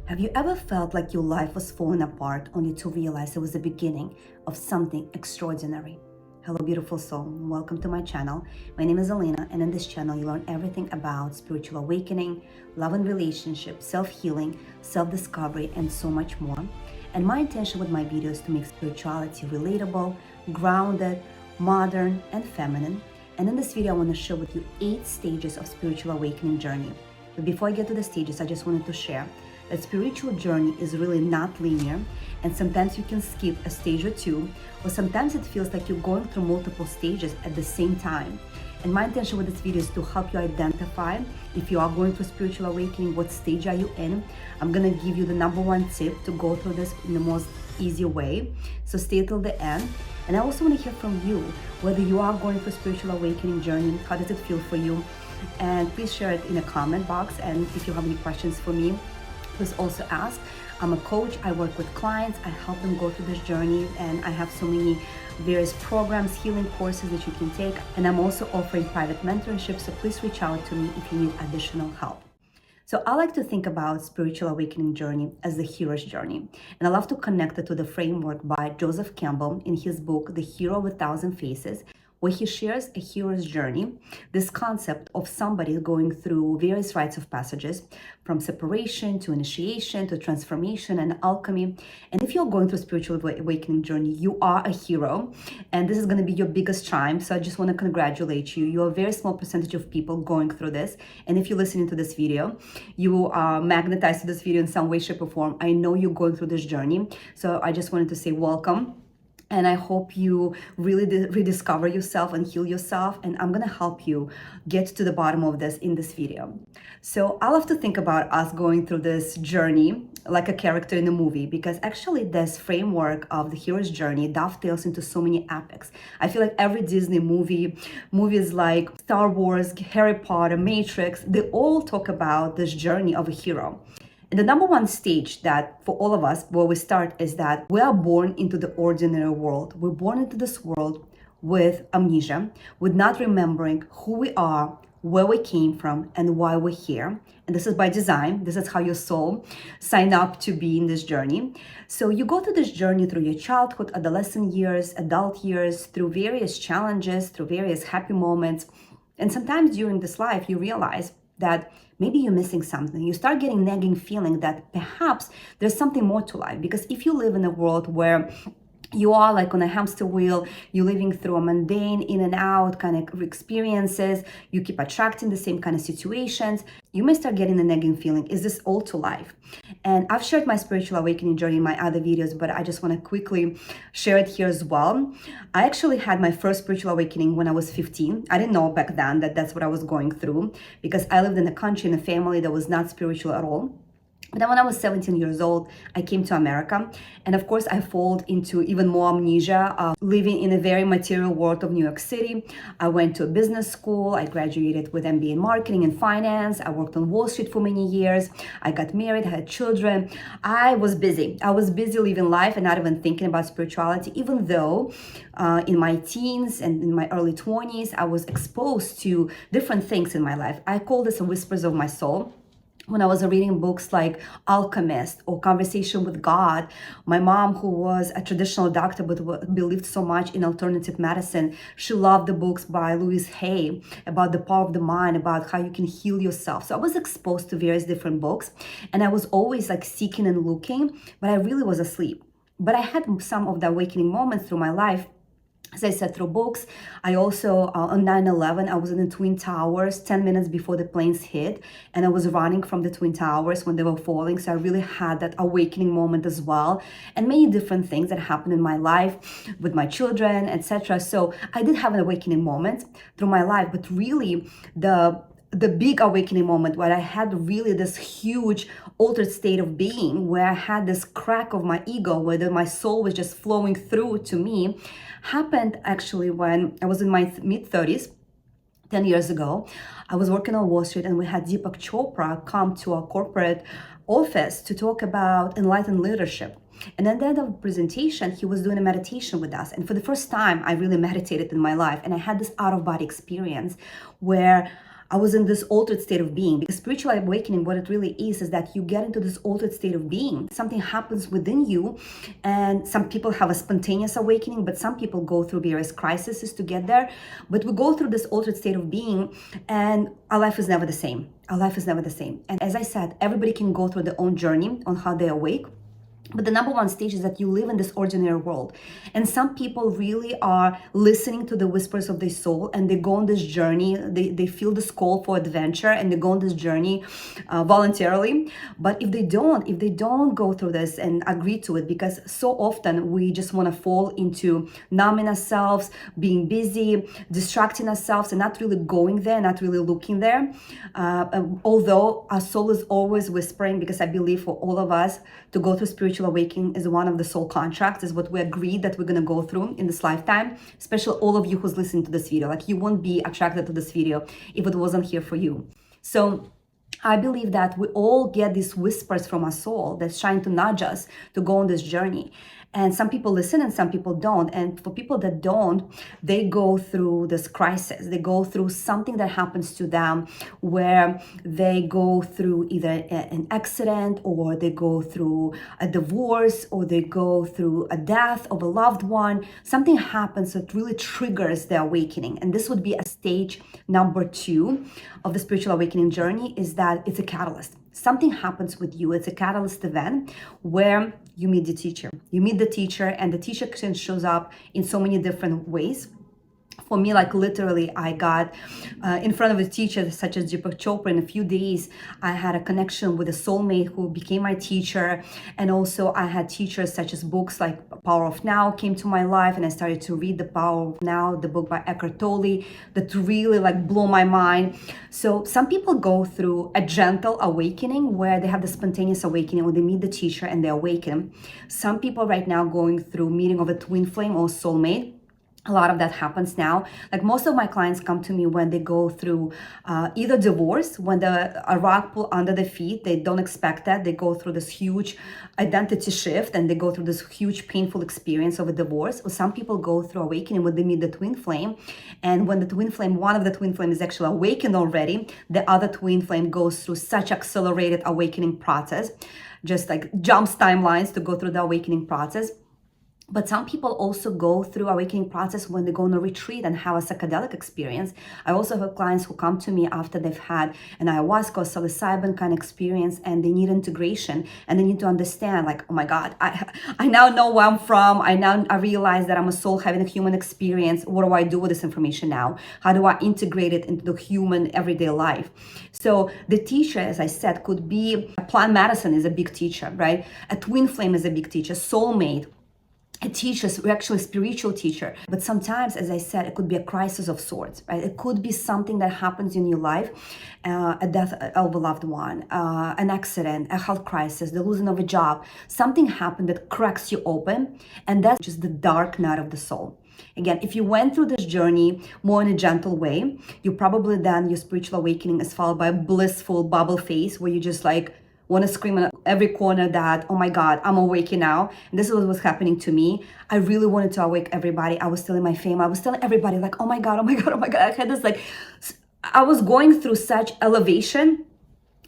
Have you ever felt like your life was falling apart only to realize it was the beginning of something extraordinary? Hello, beautiful soul. Welcome to my channel. My name is Elena, and in this channel, you learn everything about spiritual awakening, love and relationship, self-healing, self-discovery, and so much more. And my intention with my videos is to make spirituality relatable, grounded, modern, and feminine. And in this video, I want to share with you 8 stages of spiritual awakening journey. But before I get to the stages, I just wanted to share that spiritual journey is really not linear, and sometimes you can skip a stage or two, or sometimes it feels like you're going through multiple stages at the same time. And my intention with this video is to help you identify if you are going through spiritual awakening, what stage are you in. I'm gonna give you the #1 tip to go through this in the most easy way. So stay till the end. And I also want to hear from you, whether you are going through spiritual awakening journey, how does it feel for you? And please share it in the comment box. And if you have any questions for me, please also ask. I'm a coach. I work with clients. I help them go through this journey, and I have so many various programs, healing courses that you can take. And I'm also offering private mentorship, so please reach out to me if you need additional help. So I like to think about spiritual awakening journey as the hero's journey. And I love to connect it to the framework by Joseph Campbell in his book, The Hero with Thousand Faces, where he shares a hero's journey, this concept of somebody going through various rites of passages, from separation to initiation to transformation and alchemy. And if you're going through spiritual awakening journey, you are a hero, and this is going to be your biggest triumph. So I just want to congratulate you. You're a very small percentage of people going through this. And if you're listening to this video, you are magnetized to this video in some way, shape, or form. I know you're going through this journey. So I just wanted to say welcome. And I hope you really rediscover yourself and heal yourself. And I'm gonna help you get to the bottom of this in this video. So I love to think about us going through this journey like a character in a movie, because actually this framework of the hero's journey dovetails into so many epics. I feel like every Disney movies like Star Wars, Harry Potter, Matrix, they all talk about this journey of a hero. And the #1 stage that for all of us, where we start, is that we are born into the ordinary world. We're born into this world with amnesia, with not remembering who we are, where we came from, and why we're here. And this is by design. This is how your soul signed up to be in this journey. So you go through this journey through your childhood, adolescent years, adult years, through various challenges, through various happy moments. And sometimes during this life, you realize that maybe you're missing something. You start getting nagging feeling that perhaps there's something more to life. Because if you live in a world where you are like on a hamster wheel, you're living through a mundane in and out kind of experiences, you keep attracting the same kind of situations, you may start getting a nagging feeling, is this all to life? And I've shared my spiritual awakening journey in my other videos, but I just want to quickly share it here as well. I actually had my first spiritual awakening when I was 15. I didn't know back then that that's what I was going through, because I lived in a country, in a family that was not spiritual at all. But then when I was 17 years old, I came to America. And of course, I fall into even more amnesia of living in a very material world of New York City. I went to a business school. I graduated with MBA in marketing and finance. I worked on Wall Street for many years. I got married, I had children. I was busy. I was busy living life and not even thinking about spirituality, even though in my teens and in my early 20s, I was exposed to different things in my life. I call this whispers of my soul. When I was reading books like Alchemist or Conversation with God, my mom, who was a traditional doctor but believed so much in alternative medicine, she loved the books by Louise Hay about the power of the mind, about how you can heal yourself. So I was exposed to various different books, and I was always like seeking and looking, but I really was asleep. But I had some of the awakening moments through my life. As I said, through books. I also, on 9/11, I was in the Twin Towers 10 minutes before the planes hit, and I was running from the Twin Towers when they were falling. So I really had that awakening moment as well, and many different things that happened in my life with my children, etc. So I did have an awakening moment through my life, but really the big awakening moment where I had really this huge altered state of being, where I had this crack of my ego, where my soul was just flowing through to me, happened actually when I was in my mid-30s. 10 years ago, I was working on Wall Street, and we had Deepak Chopra come to our corporate office to talk about enlightened leadership. And at the end of the presentation, he was doing a meditation with us. And for the first time, I really meditated in my life. And I had this out-of-body experience where I was in this altered state of being, because spiritual awakening, what it really is that you get into this altered state of being. Something happens within you, and some people have a spontaneous awakening, but some people go through various crises to get there. But we go through this altered state of being, and our life is never the same. Our life is never the same. And as I said, everybody can go through their own journey on how they awake. But the number one stage is that you live in this ordinary world. And some people really are listening to the whispers of their soul, and they go on this journey. They feel this call for adventure, and they go on this journey voluntarily. But if they don't go through this and agree to it, because so often we just want to fall into numbing ourselves, being busy, distracting ourselves, and not really going there, not really looking there. Although our soul is always whispering, because I believe for all of us to go through spiritual awakening is one of the soul contracts, is what we agreed that we're going to go through in this lifetime. Especially all of you who's listening to this video, like, you won't be attracted to this video if it wasn't here for you. So I believe that we all get these whispers from our soul that's trying to nudge us to go on this journey. And some people listen and some people don't. And for people that don't, they go through this crisis. They go through something that happens to them, where they go through either an accident, or they go through a divorce, or they go through a death of a loved one. Something happens that really triggers the awakening. And this would be a stage number 2 of the spiritual awakening journey, is that it's a catalyst. Something happens with you. It's a catalyst event where you meet the teacher. You meet the teacher, and the teacher shows up in so many different ways. For me, like, literally, I got in front of a teacher such as Deepak Chopra. In a few days, I had a connection with a soulmate who became my teacher. And also I had teachers such as books like Power of Now came to my life, and I started to read the Power of Now, the book by Eckhart Tolle, that really like blew my mind. So some people go through a gentle awakening where they have the spontaneous awakening, when they meet the teacher and they awaken. Some people right now going through meeting of a twin flame or soulmate. A lot of that happens now. Like, most of my clients come to me when they go through either divorce, when a rock pull under their feet, they don't expect that. They go through this huge identity shift, and they go through this huge painful experience of a divorce. Or some people go through awakening when they meet the twin flame. And when the twin flame, one of the twin flame is actually awakened already, the other twin flame goes through such accelerated awakening process, just like jumps timelines to go through the awakening process. But some people also go through awakening process when they go on a retreat and have a psychedelic experience. I also have clients who come to me after they've had an ayahuasca or psilocybin kind of experience, and they need integration, and they need to understand, like, oh my God, I now know where I'm from. I realize that I'm a soul having a human experience. What do I do with this information now? How do I integrate it into the human everyday life? So the teacher, as I said, could be a plant medicine is a big teacher, right? A twin flame is a big teacher, soulmate. A teacher, actually a spiritual teacher. But sometimes, as I said, it could be a crisis of sorts, right? It could be something that happens in your life, a death of a loved one, an accident, a health crisis, the losing of a job. Something happened that cracks you open, and that's just the dark night of the soul. Again, if you went through this journey more in a gentle way, you probably then, your spiritual awakening is followed by a blissful bubble phase where you just like want to scream at every corner that, oh my God, I'm awakening now. And this is what was happening to me. I really wanted to awake everybody. I was telling my family, I was telling everybody like, oh my God, oh my God, oh my God. I had this like, I was going through such elevation.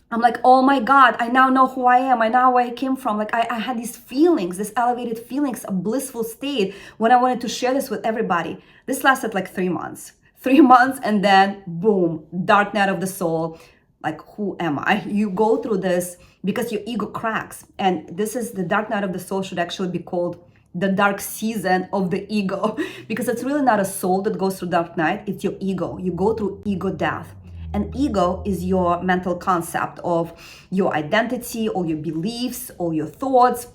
I'm like, oh my God, I now know who I am. I know where I came from. Like I had these feelings, this elevated feelings, a blissful state when I wanted to share this with everybody. This lasted like 3 months. 3 months, and then boom, dark night of the soul. Like, who am I? You go through this because your ego cracks. And this is the dark night of the soul, should actually be called the dark season of the ego, because it's really not a soul that goes through dark night, it's your ego. You go through ego death. And ego is your mental concept of your identity, all your beliefs, all your thoughts,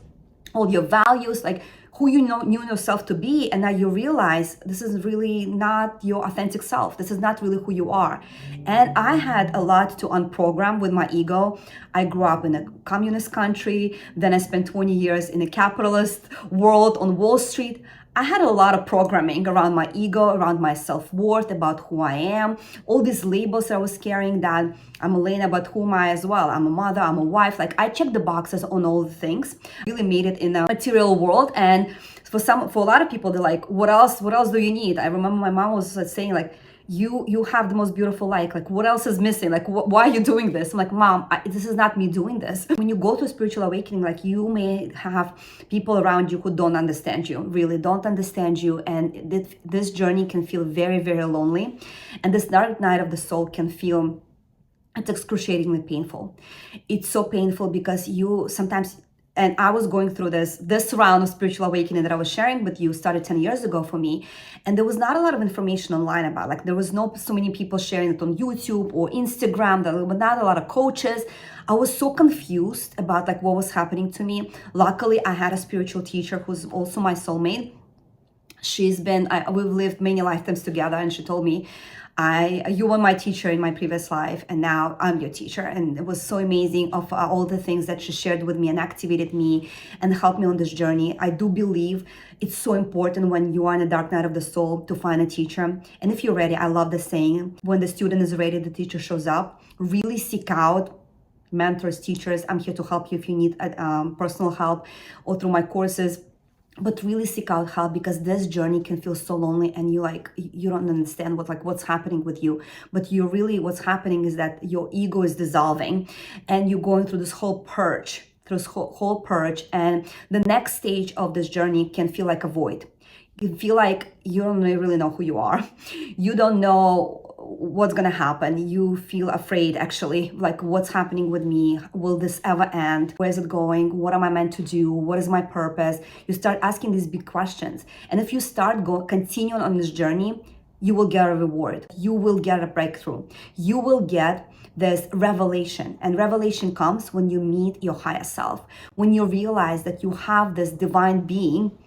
all your values, like who you knew yourself to be, and now you realize this is really not your authentic self. This is not really who you are. And I had a lot to unprogram with my ego. I grew up in a communist country, then I spent 20 years in a capitalist world on Wall Street. I had a lot of programming around my ego, around my self-worth, about who I am, all these labels I was carrying, that I'm Elena, but who am I as well? I'm a mother, I'm a wife. Like, I checked the boxes on all the things. Really made it in a material world. And for a lot of people, they're like, what else do you need? I remember my mom was saying, like, you have the most beautiful life. Like, what else is missing? Like, why are you doing this? I'm like, Mom, this is not me doing this. When you go to a spiritual awakening, like, you may have people around you who don't understand you, really don't understand you. And this journey can feel very, very lonely. And this dark night of the soul can feel, it's excruciatingly painful. It's so painful because you sometimes, and I was going through this round of spiritual awakening that I was sharing with you started 10 years ago for me. And there was not a lot of information online about, like, there was not so many people sharing it on YouTube or Instagram, there were not a lot of coaches. I was so confused about, like, what was happening to me. Luckily, I had a spiritual teacher who's also my soulmate. We've lived many lifetimes together, and she told me, you were my teacher in my previous life, and now I'm your teacher. And it was so amazing of all the things that she shared with me and activated me and helped me on this journey. I do believe it's so important when you are in a dark night of the soul to find a teacher. And if you're ready, I love the saying, when the student is ready, the teacher shows up. Really seek out mentors, teachers. I'm here to help you if you need personal help or through my courses. But really seek out help, because this journey can feel so lonely, and you don't understand what's happening with you. But what's happening is that your ego is dissolving, and you're going through this whole purge, and the next stage of this journey can feel like a void. You feel like you don't really know who you are. You don't know what's gonna happen. You feel afraid, actually, like, what's happening with me? Will this ever end? Where is it going? What am I meant to do? What is my purpose? You start asking these big questions. And if you start continuing on this journey, you will get a reward. You will get a breakthrough. You will get this revelation. And revelation comes when you meet your higher self, when you realize that you have this divine being.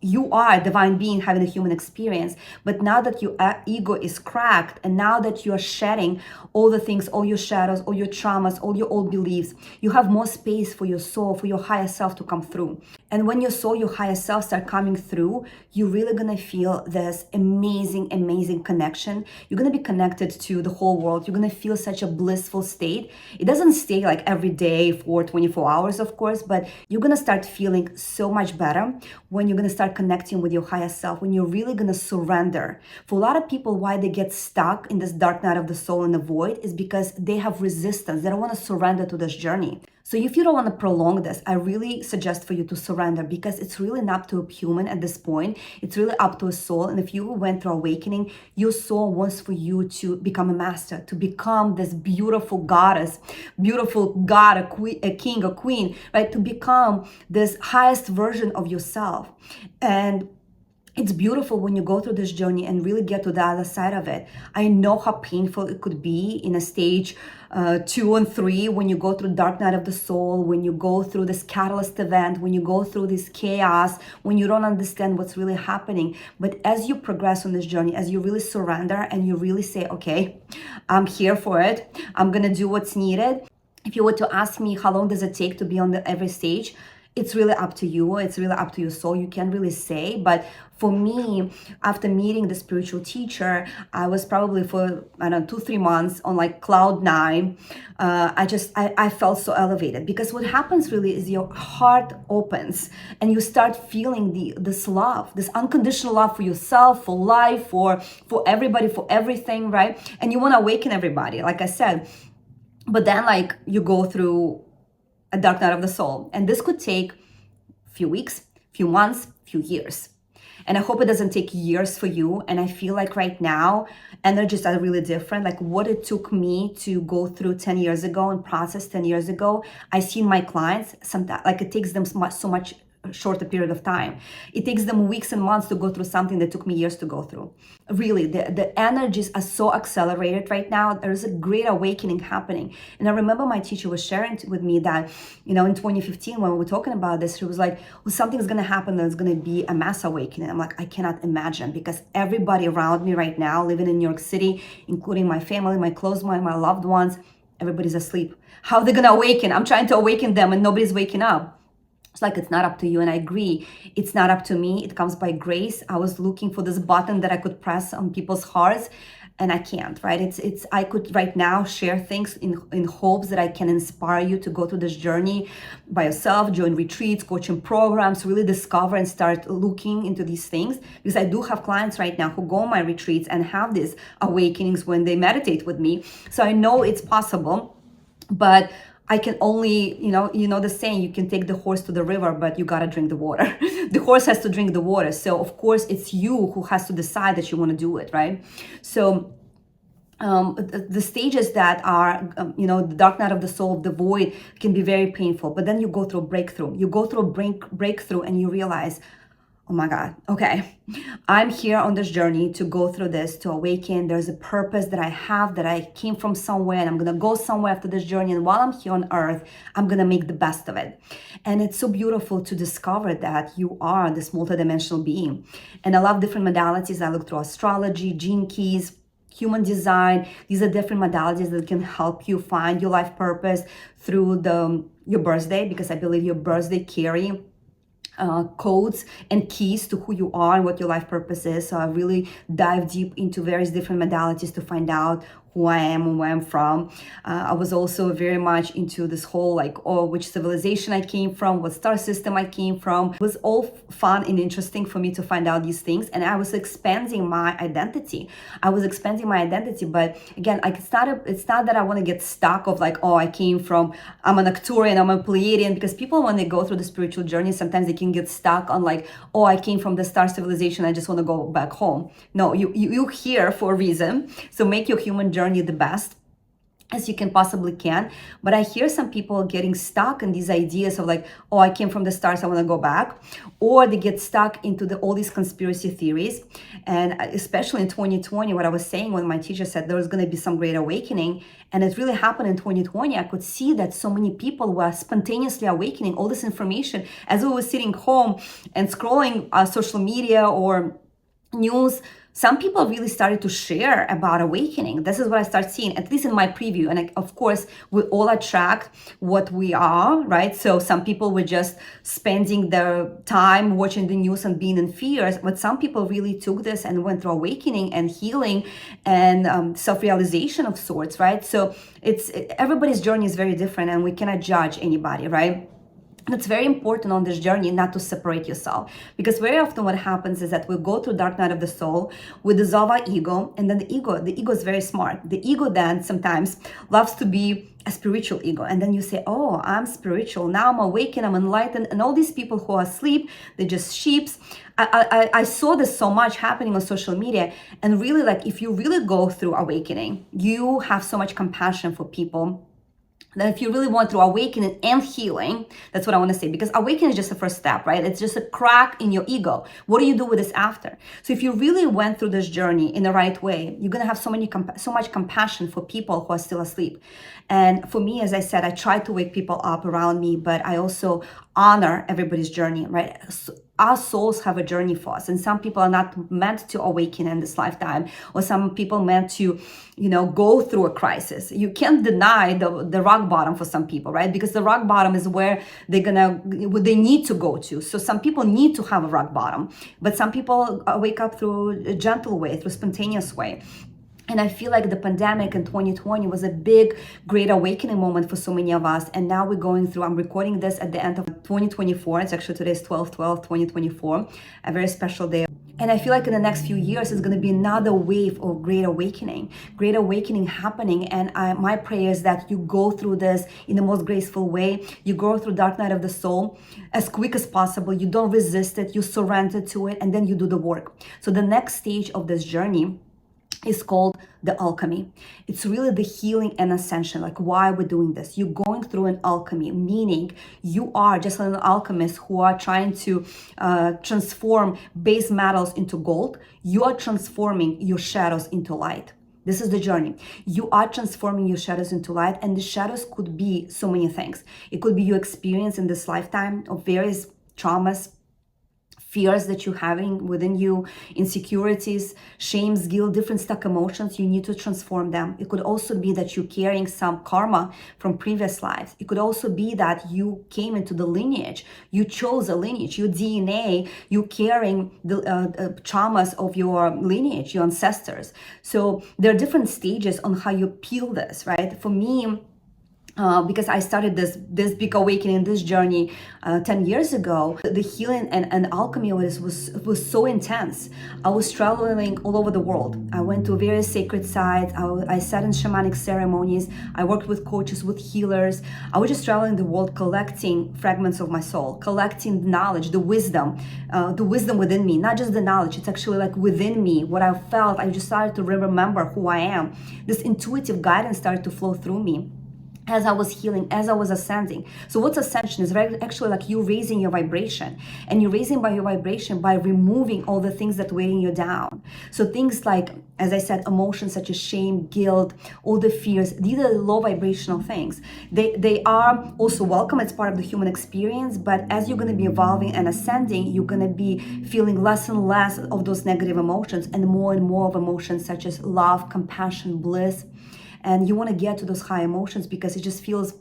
You are a divine being having a human experience, but now that your ego is cracked, and now that you are shedding all the things, all your shadows, all your traumas, all your old beliefs, you have more space for your soul, for your higher self to come through. And when your soul, your higher self start coming through, you're really gonna feel this amazing, amazing connection. You're gonna be connected to the whole world. You're gonna feel such a blissful state. It doesn't stay like every day for 24 hours, of course, but you're gonna start feeling so much better when you're gonna start connecting with your higher self, when you're really gonna surrender. For a lot of people, why they get stuck in this dark night of the soul in the void is because they have resistance. They don't want to surrender to this journey. So if you don't want to prolong this, I really suggest for you to surrender, because it's really not up to a human at this point. It's really up to a soul. And if you went through awakening, your soul wants for you to become a master, to become this beautiful goddess, beautiful god, a king, a queen, right? To become this highest version of yourself. And it's beautiful when you go through this journey and really get to the other side of it. I know how painful it could be in a stage 2 and 3, when you go through dark night of the soul, when you go through this catalyst event, when you go through this chaos, when you don't understand what's really happening. But as you progress on this journey, as you really surrender and you really say, okay, I'm here for it, I'm gonna do what's needed. If you were to ask me how long does it take to be on every stage, it's really up to you. It's really up to your soul. You can't really say. But for me, after meeting the spiritual teacher, I was probably for, 2-3 months on like cloud 9. I felt so elevated, because what happens really is your heart opens and you start feeling this love, this unconditional love for yourself, for life, for everybody, for everything, right? And you want to awaken everybody, like I said. But then, like, you go through a dark night of the soul, and this could take a few weeks, few months, few years. And I hope it doesn't take years for you. And I feel like right now energies are really different. Like what it took me to go through 10 years ago and process 10 years ago, I see in my clients sometimes, like, it takes them so much shorter period of time. It takes them weeks and months to go through something that took me years to go through. Really, the energies are so accelerated right now. There is a great awakening happening. And I remember my teacher was sharing with me that, in 2015, when we were talking about this, she was like, well, something's going to happen that's going to be a mass awakening. I'm like, I cannot imagine, because everybody around me right now, living in New York City, including my family, my close ones, my loved ones, everybody's asleep. How are they going to awaken? I'm trying to awaken them and nobody's waking up. It's like, it's not up to you. And I agree, it's not up to me. It comes by grace. I was looking for this button that I could press on people's hearts, and I can't, right? It's I could right now share things in hopes that I can inspire you to go through this journey by yourself, join retreats, coaching programs, really discover and start looking into these things, because I do have clients right now who go on my retreats and have these awakenings when they meditate with me. So I know it's possible, but I can only, you know the saying, you can take the horse to the river, but you gotta drink the water. The horse has to drink the water. So of course it's you who has to decide that you want to do it, right? So the stages that are, the dark night of the soul, the void, can be very painful. But then you go through a breakthrough. You go through a breakthrough and you realize, oh my God, okay, I'm here on this journey to go through this, to awaken. There's a purpose that I have, that I came from somewhere, and I'm going to go somewhere after this journey. And while I'm here on earth, I'm going to make the best of it. And it's so beautiful to discover that you are this multidimensional being. And I love different modalities. I look through astrology, gene keys, human design. These are different modalities that can help you find your life purpose through your birthday, because I believe your birthday carry codes and keys to who you are and what your life purpose is. So I really dive deep into various different modalities to find out who I am and where I'm from. I was also very much into this whole which civilization I came from, what star system I came from. It was all fun and interesting for me to find out these things, and I was expanding my identity. But again, it's not that I want to get stuck of I'm an Arcturian, I'm a Pleiadian, because people, when they go through the spiritual journey, sometimes they can get stuck on I came from the star civilization, I just want to go back home. No, you're here for a reason. So make your human journey the best as you can possibly can. But I hear some people getting stuck in these ideas of I came from the stars, I want to go back. Or they get stuck into all these conspiracy theories. And especially in 2020, what I was saying when my teacher said there was going to be some great awakening, and it really happened in 2020, I could see that so many people were spontaneously awakening all this information as we were sitting home and scrolling social media or news. Some people really started to share about awakening. This is what I start seeing, at least in my preview. And of course, we all attract what we are, right? So some people were just spending their time watching the news and being in fears. But some people really took this and went through awakening and healing and self-realization of sorts, right? So everybody's journey is very different, and we cannot judge anybody, right? It's very important on this journey not to separate yourself, because very often what happens is that we go through dark night of the soul, we dissolve our ego, and then the ego is very smart. The ego then sometimes loves to be a spiritual ego, and then you say, oh, I'm spiritual, now I'm awakened, I'm enlightened, and all these people who are asleep, they're just sheeps. I saw this so much happening on social media, and really, if you really go through awakening, you have so much compassion for people. That if you really want to awakening and healing, that's what I want to say, because awakening is just the first step, right? It's just a crack in your ego. What do you do with this after? So if you really went through this journey in the right way, you're going to have so much compassion for people who are still asleep. And for me, as I said, I try to wake people up around me, but I also honor everybody's journey, right? So our souls have a journey for us, and some people are not meant to awaken in this lifetime, or some people meant to, go through a crisis. You can't deny the rock bottom for some people, right? Because the rock bottom is where they need to go to. So some people need to have a rock bottom, but some people wake up through a gentle way, through a spontaneous way. And I feel like the pandemic in 2020 was a big, great awakening moment for so many of us. And now we're going through, I'm recording this at the end of 2024. It's actually today's 12/12/2024, a very special day. And I feel like in the next few years, it's going to be another wave of great awakening happening. And my prayer is that you go through this in the most graceful way. You go through dark night of the soul as quick as possible. You don't resist it. You surrender to it, and then you do the work. So the next stage of this journey is called the alchemy. It's really the healing and ascension. Why we're doing this? You're going through an alchemy, meaning you are just like an alchemist who are trying to transform base metals into gold. You are transforming your shadows into light. This is the journey. You are transforming your shadows into light, and the shadows could be so many things. It could be your experience in this lifetime of various traumas, fears that you're having within you, insecurities, shames, guilt, different stuck emotions, you need to transform them. It could also be that you're carrying some karma from previous lives. It could also be that you came into the lineage, you chose a lineage, your DNA, you're carrying the traumas of your lineage, your ancestors. So there are different stages on how you peel this, right? For me, because I started this big awakening, this journey 10 years ago, the healing and alchemy was so intense. I was traveling all over the world. I went to various sacred sites. I sat in shamanic ceremonies. I worked with coaches, with healers. I was just traveling the world, collecting fragments of my soul, collecting the knowledge, the wisdom within me. Not just the knowledge, it's actually like within me, what I felt. I just started to remember who I am. This intuitive guidance started to flow through me as I was healing, as I was ascending. So what's ascension is actually like you raising your vibration, and you're raising by your vibration by removing all the things that weighing you down. So things like, as I said, emotions such as shame, guilt, all the fears, these are the low vibrational things. They are also welcome. It's part of the human experience, but as you're going to be evolving and ascending, you're going to be feeling less and less of those negative emotions and more of emotions such as love, compassion, bliss. And you want to get to those high emotions because it just feels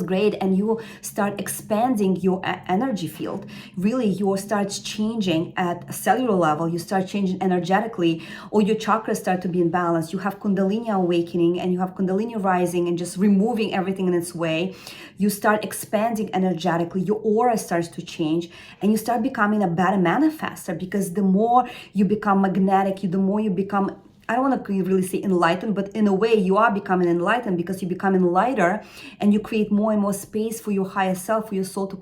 great, and you start expanding your energy field. Really, you start changing at a cellular level, you start changing energetically, all your chakras start to be in balance. You have Kundalini awakening and you have Kundalini rising and just removing everything in its way. You start expanding energetically, your aura starts to change, and you start becoming a better manifester, because the more you become magnetic, the more you become, I don't want to really say enlightened, but in a way you are becoming enlightened because you're becoming lighter, and you create more and more space for your higher self, for your soul to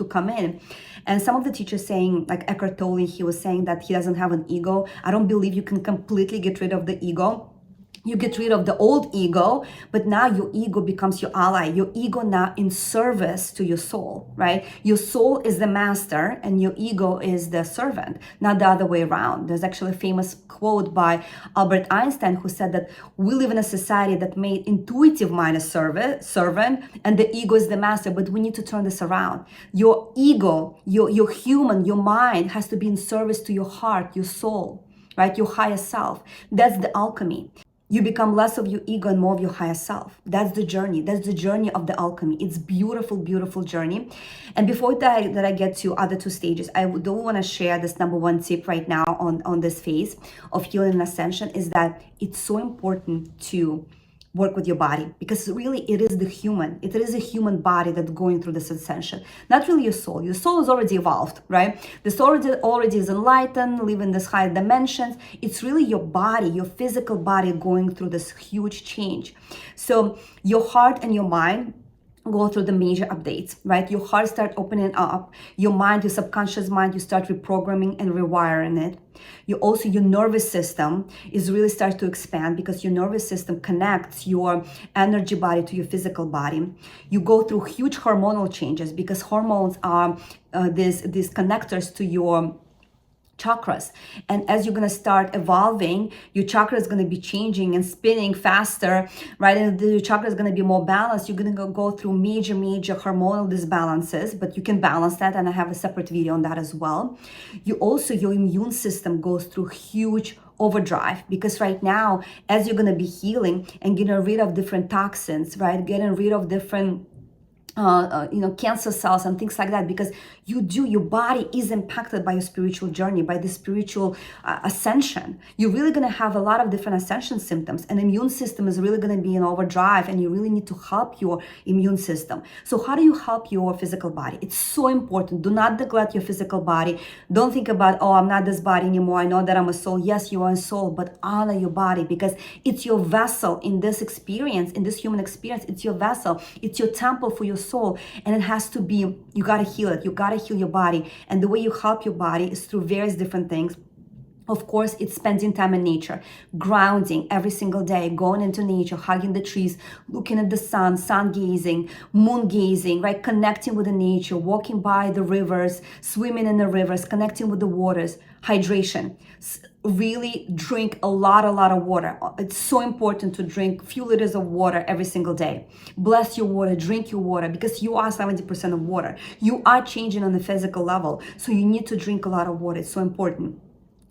come in. And some of the teachers saying, like Eckhart Tolle, he was saying that he doesn't have an ego. I don't believe you can completely get rid of the ego. You get rid of the old ego, but now your ego becomes your ally. Your ego now in service to your soul, right? Your soul is the master and your ego is the servant, not the other way around. There's actually a famous quote by Albert Einstein who said that we live in a society that made intuitive mind a servant and the ego is the master, but we need to turn this around. Your ego, your human, your mind has to be in service to your heart, your soul, right? Your higher self. That's the alchemy. You become less of your ego and more of your higher self. That's the journey. That's the journey of the alchemy. It's beautiful, beautiful journey. And before that I get to other two stages, I do want to share this number one tip right now on this phase of healing and ascension, is that it's so important to work with your body, because really it is the human body that's going through this ascension, not really your soul. Your soul is already evolved, right? The soul already is enlightened, living this higher dimensions. It's really your body, your physical body going through this huge change. So your heart and your mind go through the major updates, right? Your heart start opening up, your mind, your subconscious mind, you start reprogramming and rewiring it. Your nervous system is really start to expand, because your nervous system connects your energy body to your physical body. You go through huge hormonal changes, because hormones are these connectors to your chakras. And as you're going to start evolving, your chakra is going to be changing and spinning faster, right? And the chakra is going to be more balanced. You're going to go through major hormonal disbalances, but you can balance that. And I have a separate video on that as well. Your immune system goes through huge overdrive, because right now, as you're going to be healing and getting rid of different toxins, right? Getting rid of different cancer cells and things like that, because your body is impacted by your spiritual journey, by the spiritual ascension. You're really going to have a lot of different ascension symptoms, and immune system is really going to be in overdrive, and you really need to help your immune system. So how do you help your physical body? It's so important. Do not neglect your physical body. Don't think about, oh, I'm not this body anymore. I know that I'm a soul. Yes, you are a soul, but honor your body, because it's your vessel in this experience, in this human experience. It's your vessel. It's your temple for your soul, and it has to be, you got to heal it. You got to heal your body, and the way you help your body is through various different things. Of course, it's spending time in nature, grounding every single day, going into nature, hugging the trees, looking at the sun gazing, moon gazing, right? Connecting with the nature, walking by the rivers, swimming in the rivers, connecting with the waters, hydration. Really drink a lot of water. It's so important to drink a few liters of water every single day. Bless your water, drink your water, because you are 70% of water. You are changing on the physical level, so you need to drink a lot of water. It's so important.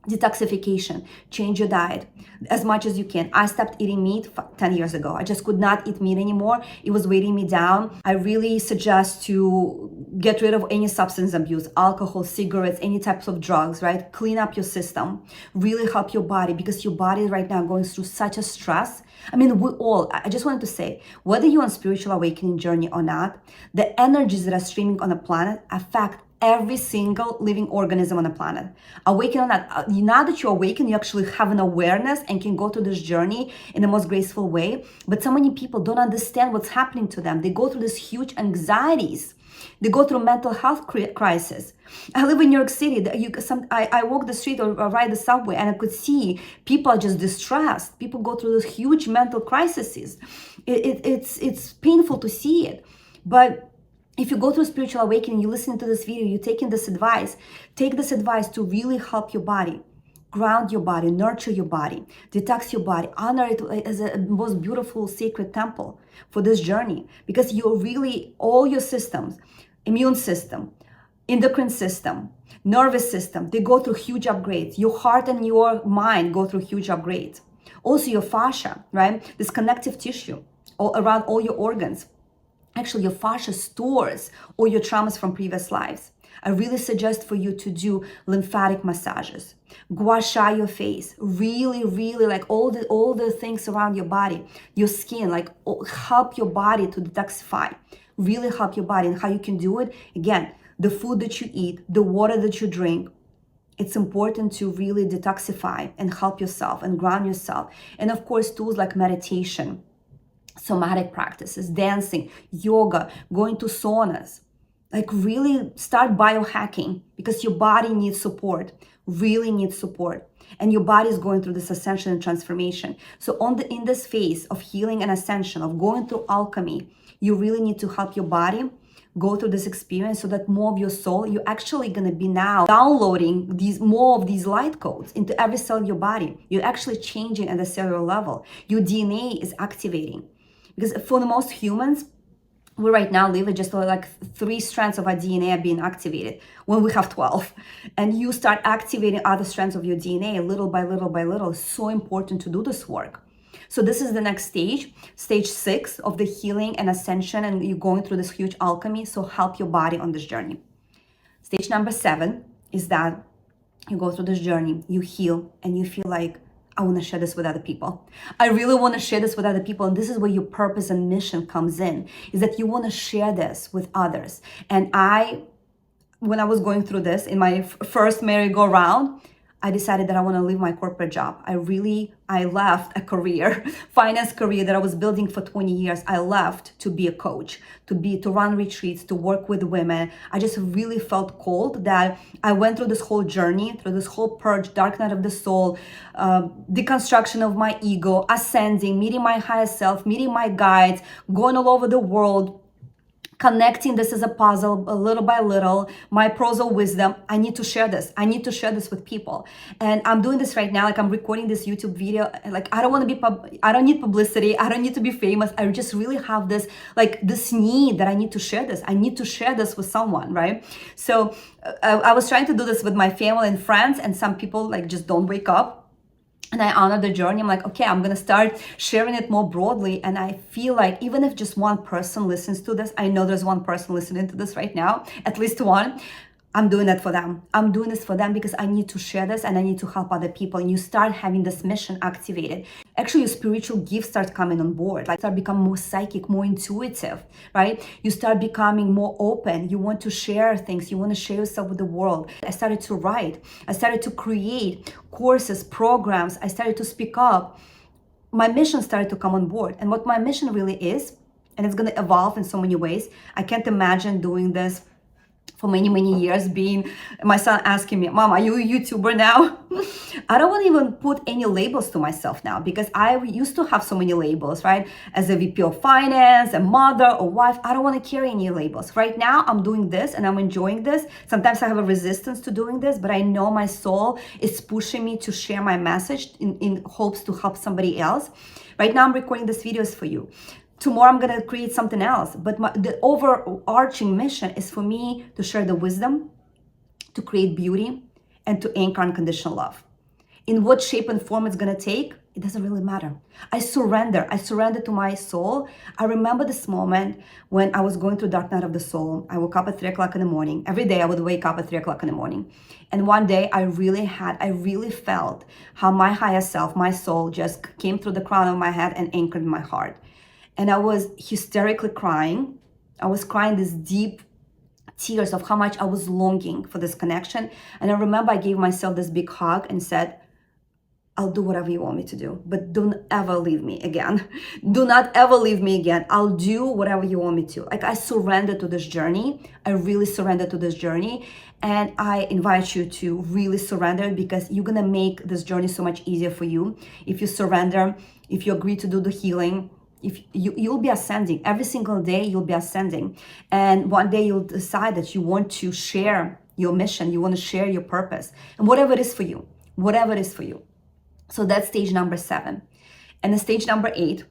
Detoxification, change your diet as much as you can. I stopped eating meat 10 years ago. I just could not eat meat anymore. It was weighing me down. I really suggest to get rid of any substance abuse, alcohol, cigarettes, any types of drugs, right? Clean up your system, really help your body, because your body is right now going through such a stress. I mean, I just wanted to say, whether you're on spiritual awakening journey or not, the energies that are streaming on the planet affect every single living organism on the planet. Awaken on that. Now that you're awakened, you actually have an awareness and can go through this journey in the most graceful way. But so many people don't understand what's happening to them. They go through these huge anxieties. They go through mental health crisis. I live in New York City. I walk the street or ride the subway, and I could see people are just distressed. People go through those huge mental crises. It's painful to see it. But if you go through spiritual awakening, you listen to this video, you're taking this advice, take this advice to really help your body, ground your body, nurture your body, detox your body, honor it as a most beautiful sacred temple for this journey, because you're really, all your systems, immune system, endocrine system, nervous system, they go through huge upgrades. Your heart and your mind go through huge upgrades. Also your fascia, right? This connective tissue all around all your organs. Actually, your fascia stores all your traumas from previous lives. I really suggest for you to do lymphatic massages, gua sha your face, really like all the things around your body, your skin, like help your body to detoxify, really help your body. And how you can do it, again, the food that you eat, the water that you drink. It's important to really detoxify and help yourself and ground yourself. And of course, tools like meditation, somatic practices, dancing, yoga, going to saunas, like really start biohacking, because your body needs support, really needs support. And your body is going through this ascension and transformation. So in this phase of healing and ascension, of going through alchemy, you really need to help your body go through this experience, so that more of your soul, you're actually going to be now downloading more of these light codes into every cell of your body. You're actually changing at the cellular level. Your DNA is activating. Because for the most humans, we right now live with just like 3 strands of our DNA are being activated when we have 12. And you start activating other strands of your DNA little by little. It's so important to do this work. So this is the next stage 6 of the healing and ascension, and you're going through this huge alchemy. So help your body on this journey. Stage number 7 is that you go through this journey, you heal, and you feel like, I want to share this with other people. I really want to share this with other people. And this is where your purpose and mission comes in, is that you want to share this with others. And when I was going through this in my first merry-go-round, I decided that I want to leave my corporate job. I left a career, finance career that I was building for 20 years. I left to be a coach, to run retreats, to work with women. I just really felt called that I went through this whole journey, through this whole purge, dark night of the soul, deconstruction of my ego, ascending, meeting my higher self, meeting my guides, going all over the world, connecting this as a puzzle, little by little, my pearls of wisdom. I need to share this. I need to share this with people. And I'm doing this right now. Like, I'm recording this YouTube video. Like, I don't want to be, I don't need publicity. I don't need to be famous. I just really have this, like, this need that I need to share this. I need to share this with someone, right? So I was trying to do this with my family and friends, and some people like just don't wake up. And I honor the journey. I'm like, okay, I'm going to start sharing it more broadly. And I feel like even if just one person listens to this, I know there's one person listening to this right now, at least one. I'm doing that for them. I'm doing this for them because I need to share this and I need to help other people. And you start having this mission activated. Actually, your spiritual gifts start coming on board. Like, start becoming more psychic, more intuitive, right? You start becoming more open. You want to share things. You want to share yourself with the world. I started to write. I started to create courses, programs. I started to speak up. My mission started to come on board. And what my mission really is, and it's going to evolve in so many ways. I can't imagine doing this for many, many years, being my son asking me, Mom, are you a YouTuber now? I don't want to even put any labels to myself now, because I used to have so many labels, right? As a VP of finance, a mother, a wife, I don't want to carry any labels. Right now, I'm doing this and I'm enjoying this. Sometimes I have a resistance to doing this, but I know my soul is pushing me to share my message in hopes to help somebody else. Right now, I'm recording these videos for you. Tomorrow I'm going to create something else. But the overarching mission is for me to share the wisdom, to create beauty, and to anchor unconditional love. In what shape and form it's going to take, it doesn't really matter. I surrender to my soul. I remember this moment when I was going through dark night of the soul. I woke up at 3 o'clock in the morning. Every day I would wake up at 3 o'clock in the morning. And one day I really felt how my higher self, my soul, just came through the crown of my head and anchored my heart. And I was hysterically crying. I was crying these deep tears of how much I was longing for this connection. And I remember I gave myself this big hug and said, I'll do whatever you want me to do, but don't ever leave me again. Do not ever leave me again. I'll do whatever you want me to. Like, I surrender to this journey. I really surrender to this journey. And I invite you to really surrender, because you're going to make this journey so much easier for you. If you surrender, if you agree to do the healing, if you'll be ascending every single day, you'll be ascending. And one day you'll decide that you want to share your mission. You want to share your purpose, and whatever it is for you, whatever it is for you. So that's stage number 7. And the stage number 8,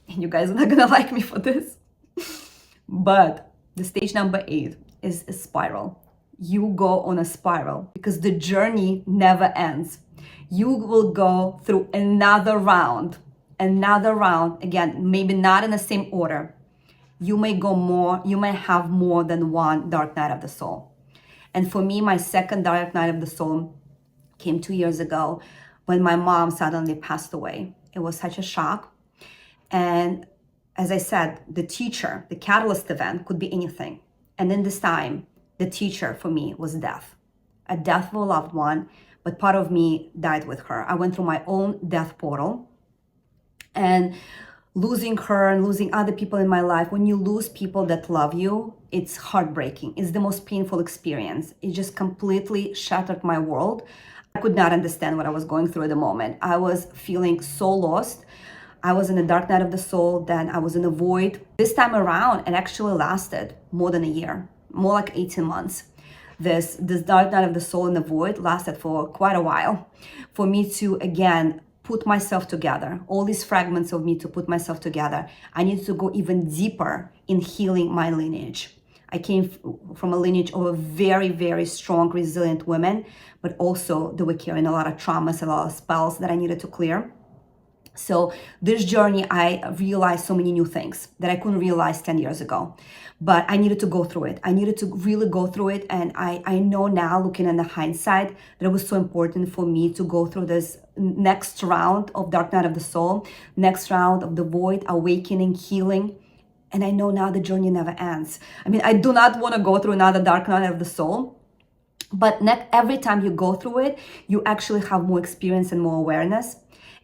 and you guys are not gonna like me for this, but the stage number 8 is a spiral. You go on a spiral because the journey never ends. You will go through another round, again, maybe not in the same order. You may have more than one dark night of the soul. And for me, my second dark night of the soul came 2 years ago, when my mom suddenly passed away. It was such a shock. And as I said, the teacher, the catalyst event could be anything. And in this time, the teacher for me was death. A death of a loved one, but part of me died with her. I went through my own death portal. And losing her and losing other people in my life, when you lose people that love you, it's heartbreaking. It's the most painful experience. It just completely shattered my world. I could not understand what I was going through at the moment. I was feeling so lost. I was in the dark night of the soul, then I was in a void. This time around, it actually lasted more than a year, more like 18 months. This dark night of the soul in the void lasted for quite a while. For me to, again, put myself together, all these fragments of me to put myself together. I needed to go even deeper in healing my lineage. I came from a lineage of a very, very strong, resilient women, but also they were carrying a lot of traumas, a lot of spells that I needed to clear. So this journey, I realized so many new things that I couldn't realize 10 years ago, but I needed to go through it. I needed to really go through it. And I know now, looking in the hindsight, that it was so important for me to go through this next round of dark night of the soul, next round of the void, awakening, healing. And I know now the journey never ends. I mean, I do not want to go through another dark night of the soul, but every time you go through it, you actually have more experience and more awareness.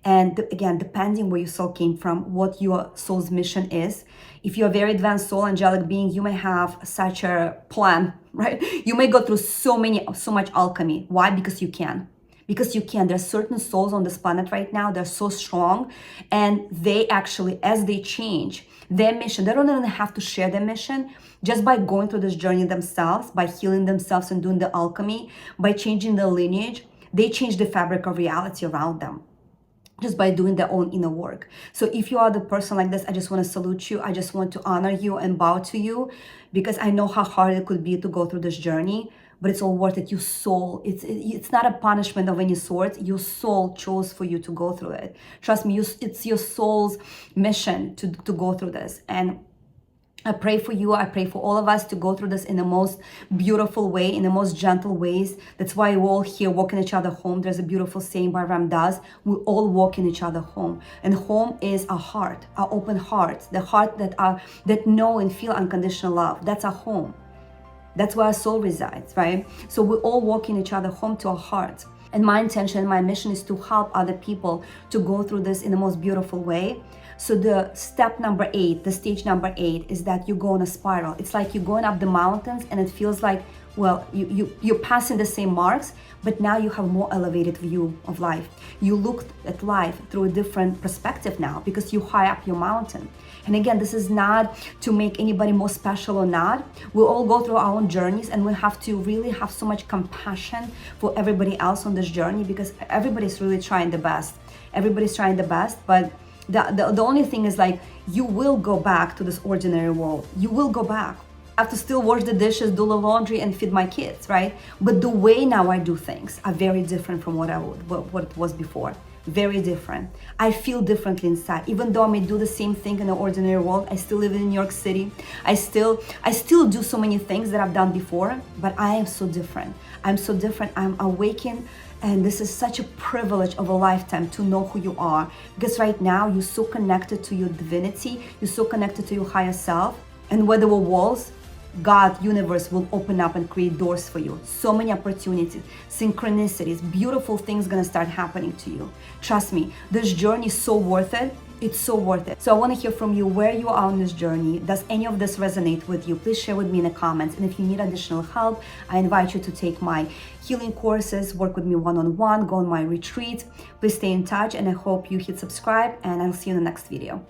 And again, depending where your soul came from, what your soul's mission is. If you're a very advanced soul, angelic being, you may have such a plan, right? You may go through so much alchemy. Why? Because you can. Because you can. There are certain souls on this planet right now, they're so strong, and they actually, as they change their mission, they don't even have to share their mission. Just by going through this journey themselves, by healing themselves and doing the alchemy, by changing their lineage, they change the fabric of reality around them, just by doing their own inner work. So if you are the person like this, I just want to salute you. I just want to honor you and bow to you, because I know how hard it could be to go through this journey, but it's all worth it. Your soul, it's not a punishment of any sort. Your soul chose for you to go through it. Trust me, it's your soul's mission to go through this. And I pray for you. I pray for all of us to go through this in the most beautiful way, in the most gentle ways. That's why we're all here walking each other home. There's a beautiful saying by Ram Dass: we all walk in each other home. And home is our heart, our open heart, the heart that know and feel unconditional love. That's our home. That's where our soul resides, right? So we all walk in each other home to our hearts. And my intention, my mission is to help other people to go through this in the most beautiful way, So the step number 8, the stage number 8 is that you go on a spiral. It's like you're going up the mountains and it feels like, well, you're passing the same marks, but now you have more elevated view of life. You look at life through a different perspective now because you high up your mountain. And again, this is not to make anybody more special or not. We all go through our own journeys, and we have to really have so much compassion for everybody else on this journey, because everybody's really trying the best. Everybody's trying the best, but the only thing is, like, you will go back to this ordinary world. You will go back. I have to still wash the dishes, do the laundry, and feed my kids, right? But the way now I do things are very different from what it was before. Very different. I feel differently inside. Even though I may do the same thing in the ordinary world, I still live in New York City. I still do so many things that I've done before, but I am so different. I'm so different. I'm awakened, and this is such a privilege of a lifetime to know who you are. Because right now you're so connected to your divinity, you're so connected to your higher self, and where there were walls, God, universe will open up and create doors for you. So many opportunities, synchronicities, beautiful things gonna start happening to you. Trust me, this journey is so worth it. It's so worth it. So I want to hear from you where you are on this journey. Does any of this resonate with you? Please share with me in the comments. And if you need additional help, I invite you to take my healing courses, work with me one-on-one, go on my retreat. Please stay in touch, and I hope you hit subscribe, and I'll see you in the next video.